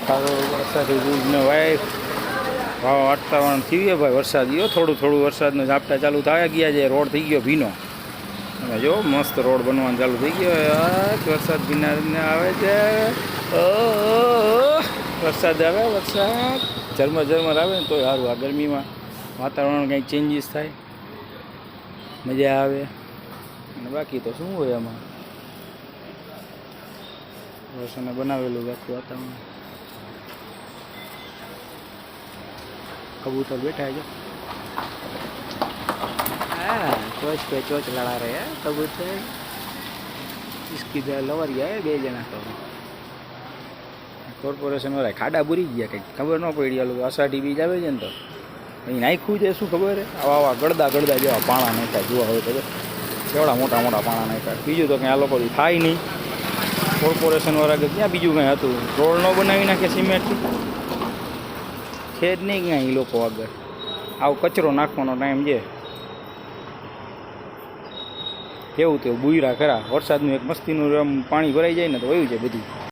તારો વરસાદી દૂધને વાય વાતાવરણ થઈ ગયું ભાઈ. વરસાદ ગયો થોડું થોડું વરસાદનું ઝાપટા ચાલુ થયા ગયા છે. રોડ થઈ ગયો ભીનો. તમે જો મસ્ત રોડ બનવાનું ચાલુ થઈ ગયો. વરસાદ ભીના આવે છે. વરસાદ આવે વરસાદ ઝરમર ઝરમર આવે ને તોય સારું. આ ગરમીમાં વાતાવરણ કંઈક ચેન્જીસ થાય મજા આવે. અને બાકી તો શું હોય આમાં વરસાદને બનાવેલું આખું વાતાવરણ. कबूतर बैठा है जो चोच पे चोच लड़ा रहे हैं कबूतर. इसकी लवरिया है बे जना तो કોર્પોરેશન વાળા ખાડા પૂરી ગયા કંઈક ખબર ન પડી. આ લોકો અષાઢી બીજ આવે છે ને તો અહીં નાખ્યું છે શું ખબર આવા આવા ગળદા ગળદા જેવા પાણા નાખ્યા જોવા હોય તો કેવડા મોટા મોટા પાણા નાખ્યા. બીજું તો કંઈ આ લોકો થાય નહીં. કોર્પોરેશન વાળા કે ક્યાં બીજું કંઈ હતું. રોડ ન બનાવી નાખે સિમેન્ટથી છે જ નહીં ક્યાં એ લોકો આગળ. આવો કચરો નાખવાનો ટાઈમ છે. કેવું તેવું બુયરા ખરા. વરસાદનું એક મસ્તીનું પાણી ભરાઈ જાય ને તો વયું છે બધું.